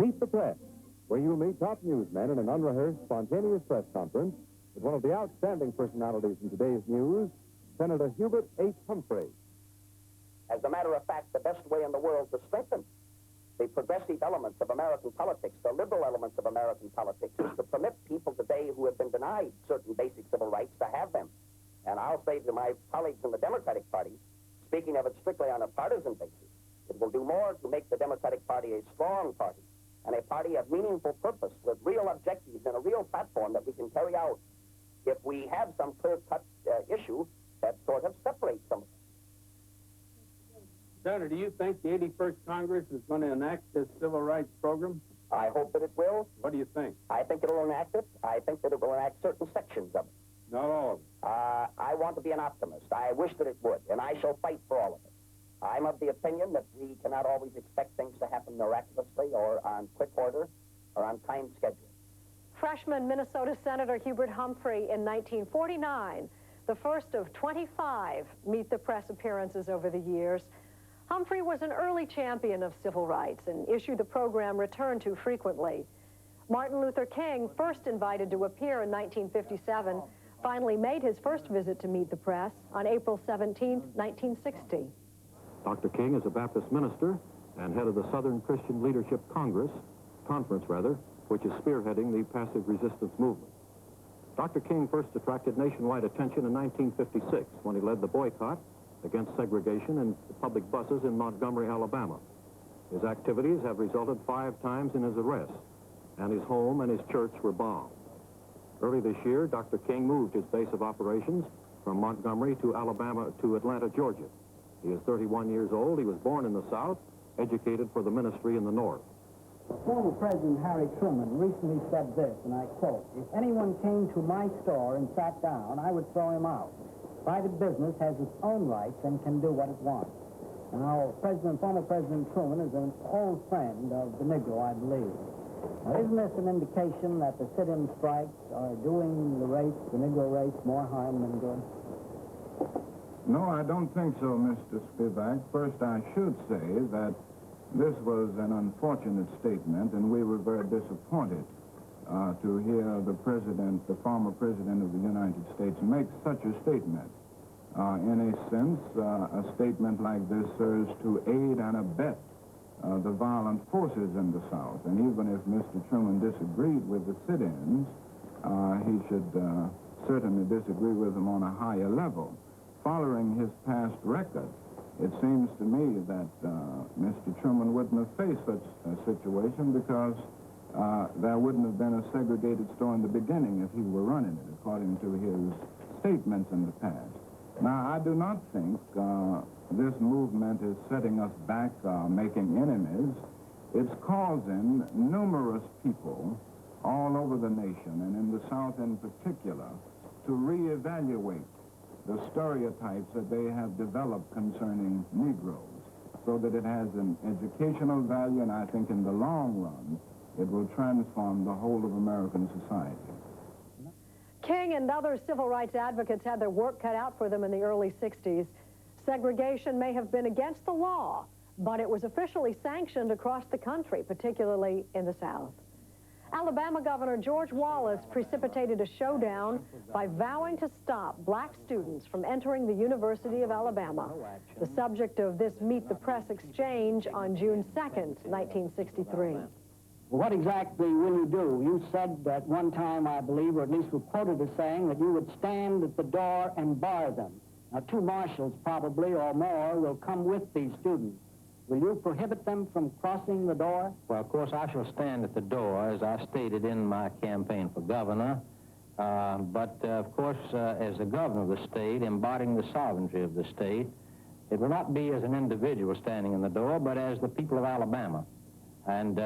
Meet the Press, where you'll meet top newsmen in an unrehearsed, spontaneous press conference with one of the outstanding personalities in today's news, Senator Hubert H. Humphrey. As a matter of fact, the best way in the world to strengthen the progressive elements of American politics, the liberal elements of American politics, is to permit people today who have been denied certain basic civil rights to have them. And I'll say to my colleagues in the Democratic Party, speaking of it strictly on a partisan basis, it will do more to make the Democratic Party a strong party and a party of meaningful purpose with real objectives and a real platform that we can carry out if we have some clear-cut issue that sort of separates some of them. Senator, do you think the 81st Congress is going to enact this civil rights program? I hope that it will. What do you think? I think it will enact it. I think that it will enact certain sections of it. Not all of it. I want to be an optimist. I wish that it would, and I shall fight for all of it. I'm of the opinion that we cannot always expect things to happen miraculously or on quick order or on time schedule. Freshman Minnesota Senator Hubert Humphrey in 1949, the first of 25 Meet the Press appearances over the years. Humphrey was an early champion of civil rights, an issue the program returned to frequently. Martin Luther King, first invited to appear in 1957, finally made his first visit to Meet the Press on April 17, 1960. Dr. King is a Baptist minister and head of the Southern Christian Leadership Conference, which is spearheading the passive resistance movement. Dr. King first attracted nationwide attention in 1956 when he led the boycott against segregation in public buses in Montgomery, Alabama. His activities have resulted 5 times in his arrest, and his home and his church were bombed. Early this year, Dr. King moved his base of operations from Montgomery to Atlanta, Georgia. He is 31 years old. He was born in the South, educated for the ministry in the North. Former President Harry Truman recently said this, and I quote, "If anyone came to my store and sat down, I would throw him out. Private business has its own rights and can do what it wants." Now, former President Truman is an old friend of the Negro, I believe. Now, isn't this an indication that the sit-in strikes are doing the Negro race, more harm than good? No, I don't think so, Mr. Spivak. First, I should say that this was an unfortunate statement, and we were very disappointed to hear the former president of the United States, make such a statement. In a sense, a statement like this serves to aid and abet the violent forces in the South. And even if Mr. Truman disagreed with the sit-ins, he should certainly disagree with them on a higher level. Following his past record, it seems to me that Mr. Truman wouldn't have faced such a situation because there wouldn't have been a segregated store in the beginning if he were running it, according to his statements in the past. Now, I do not think this movement is setting us back, making enemies. It's causing numerous people all over the nation, and in the South in particular, to reevaluate the stereotypes that they have developed concerning Negroes, so that it has an educational value, and I think in the long run, it will transform the whole of American society. King and other civil rights advocates had their work cut out for them in the early 60s. Segregation may have been against the law, but it was officially sanctioned across the country, particularly in the South. Alabama Governor George Wallace precipitated a showdown by vowing to stop black students from entering the University of Alabama, the subject of this Meet the Press exchange on June 2nd, 1963. Well, what exactly will you do? You said at one time, I believe, or at least were quoted as saying that you would stand at the door and bar them. Now, 2 marshals probably or more will come with these students. Will you prohibit them from crossing the door? Well, of course, I shall stand at the door, as I stated in my campaign for governor. Of course, as the governor of the state, embodying the sovereignty of the state, it will not be as an individual standing in the door, but as the people of Alabama. And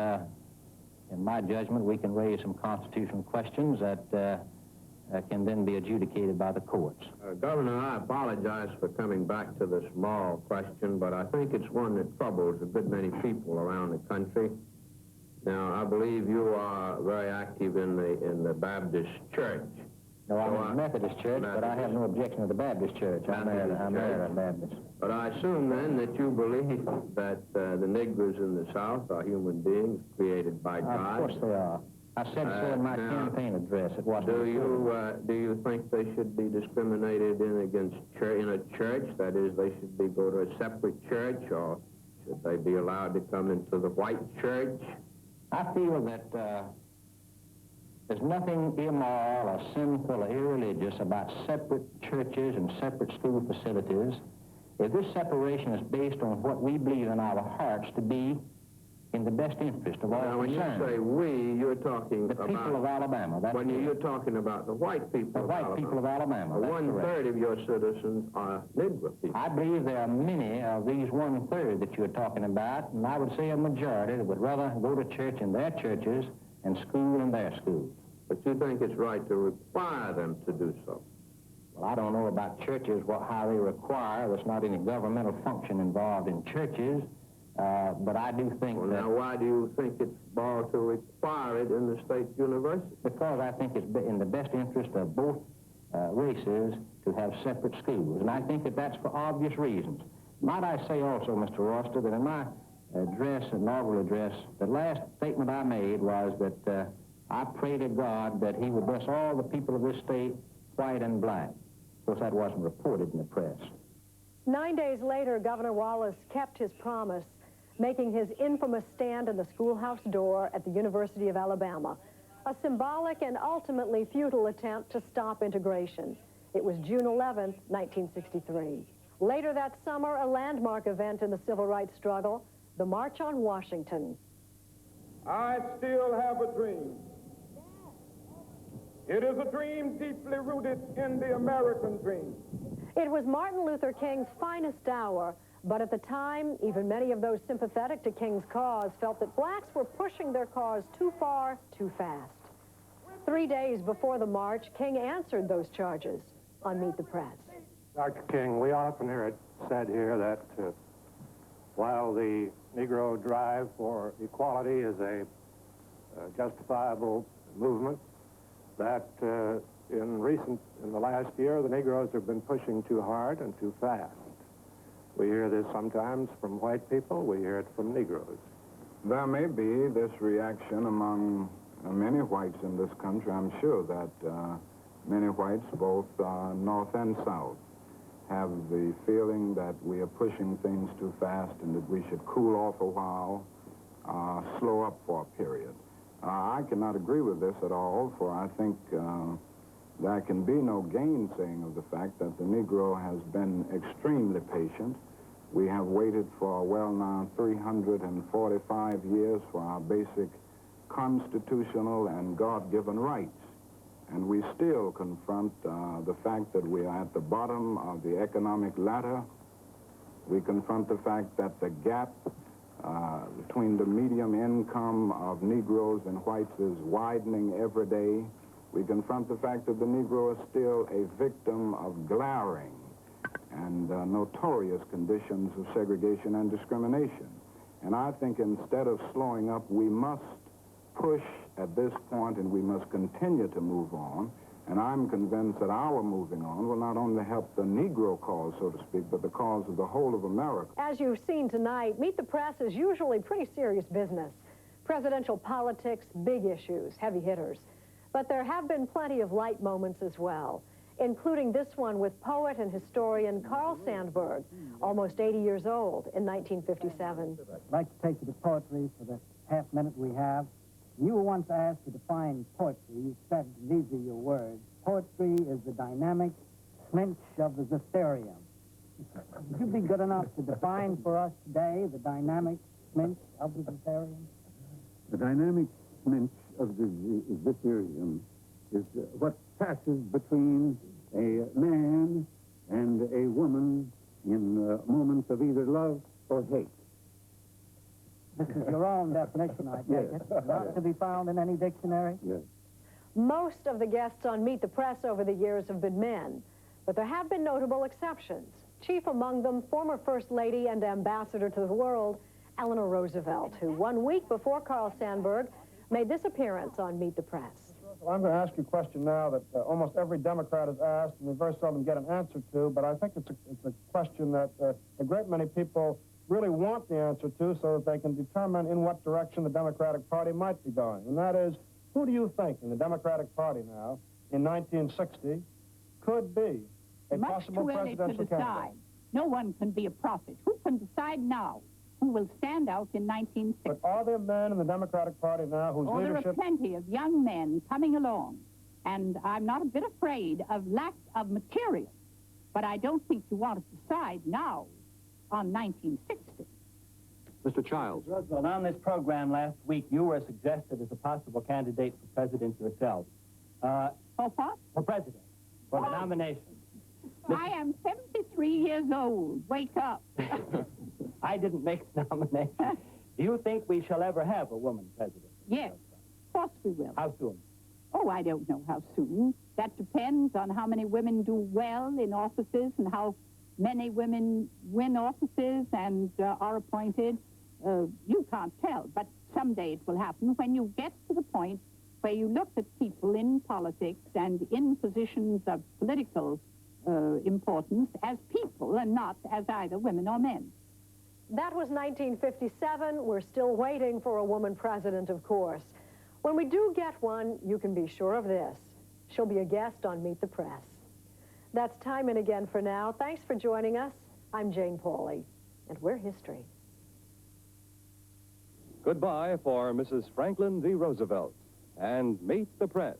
in my judgment, we can raise some constitutional questions that can then be adjudicated by the courts. Governor, I apologize for coming back to this moral question, but I think it's one that troubles a good many people around the country. Now, I believe you are very active in the Baptist Church, No, I'm in the Methodist Church, but I have no objection to the Baptist Church. I'm there at Baptist. But I assume then that you believe that the Negroes in the South are human beings created by God. Of course they are. I said so in my campaign address. It wasn't. Do you think they should be discriminated in against in a church? That is, they should go to a separate church, or should they be allowed to come into the white church? I feel that there's nothing immoral or sinful or irreligious about separate churches and separate school facilities if this separation is based on what we believe in our hearts to be in the best interest of all concerned. Now, when you say we, you're talking about... The people of Alabama, that's when you're talking about the white people of Alabama. The white people of Alabama, that's correct. 1/3 of your citizens are Negro people. I believe there are many of these 1/3 that you're talking about, and I would say a majority that would rather go to church in their churches and school in their schools. But you think it's right to require them to do so? Well, I don't know about churches, how they require. There's not any governmental function involved in churches. But I do think that... Now, why do you think it's wrong to require it in the state university? Because I think it's in the best interest of both races to have separate schools. And I think that that's for obvious reasons. Might I say also, Mr. Roster, that in my inaugural address, the last statement I made was that I pray to God that he would bless all the people of this state, white and black. Of course, that wasn't reported in the press. 9 days later, Governor Wallace kept his promise, making his infamous stand in the schoolhouse door at the University of Alabama, a symbolic and ultimately futile attempt to stop integration. It was June 11th, 1963. Later that summer, a landmark event in the civil rights struggle, the March on Washington. I still have a dream. It is a dream deeply rooted in the American dream. It was Martin Luther King's finest hour, but at the time, even many of those sympathetic to King's cause felt that blacks were pushing their cause too far, too fast. 3 days before the march, King answered those charges on Meet the Press. Dr. King, we often hear it said here that while the Negro drive for equality is a justifiable movement, that in the last year, the Negroes have been pushing too hard and too fast. We hear this sometimes from white people. We hear it from Negroes. There may be this reaction among many whites in this country. I'm sure that many whites, both North and South, have the feeling that we are pushing things too fast and that we should cool off a while, slow up for a period. I cannot agree with this at all, for I think there can be no gainsaying of the fact that the Negro has been extremely patient. We have waited for, well, now 345 years for our basic constitutional and God-given rights. And we still confront the fact that we are at the bottom of the economic ladder. We confront the fact that the gap between the medium income of Negroes and whites is widening every day. We confront the fact that the Negro is still a victim of glaring and notorious conditions of segregation and discrimination. And I think instead of slowing up, we must push at this point and we must continue to move on. And I'm convinced that our moving on will not only help the Negro cause, so to speak, but the cause of the whole of America. As you've seen tonight, Meet the Press is usually pretty serious business. Presidential politics, big issues, heavy hitters. But there have been plenty of light moments as well, including this one with poet and historian Carl Sandburg, almost 80 years old in 1957. I'd like to take you to poetry for the half minute we have. You were once asked to define poetry. You said, these are your words. Poetry is the dynamic clinch of the Zitherium. Would you be good enough to define for us today the dynamic clinch of the Zitherium? The dynamic clinch of the Zitherium is what passes between a man and a woman in moments of either love or hate. This is your own definition, I take it. Not to be found in any dictionary? Yes. Most of the guests on Meet the Press over the years have been men, but there have been notable exceptions. Chief among them, former First Lady and Ambassador to the world, Eleanor Roosevelt, who 1 week before Carl Sandburg made this appearance on Meet the Press. Well, I'm going to ask you a question now that almost every Democrat has asked, and we very seldom get an answer to, but I think it's a question that a great many people really want the answer to so that they can determine in what direction the Democratic Party might be going. And that is, who do you think in the Democratic Party now, in 1960, could be a possible presidential candidate? No one can be a prophet. Who can decide now who will stand out in 1960? But are there men in the Democratic Party now whose leadership... There are plenty of young men coming along, and I'm not a bit afraid of lack of material, but I don't think you want to decide now on 1960. Mr. Childs. Roosevelt, on this program last week, you were suggested as a possible candidate for president yourself. For what? For president. For the nomination. I am 73 years old. Wake up. I didn't make the nomination. Do you think we shall ever have a woman president? Yes, of course we will. How soon? Oh, I don't know how soon. That depends on how many women do well in offices and how many women win offices and are appointed. You can't tell, but someday it will happen when you get to the point where you look at people in politics and in positions of political importance as people and not as either women or men. That was 1957. We're still waiting for a woman president, of course. When we do get one, you can be sure of this. She'll be a guest on Meet the Press. That's time and again for now. Thanks for joining us. I'm Jane Pauley, and we're history. Goodbye for Mrs. Franklin D. Roosevelt and Meet the Press.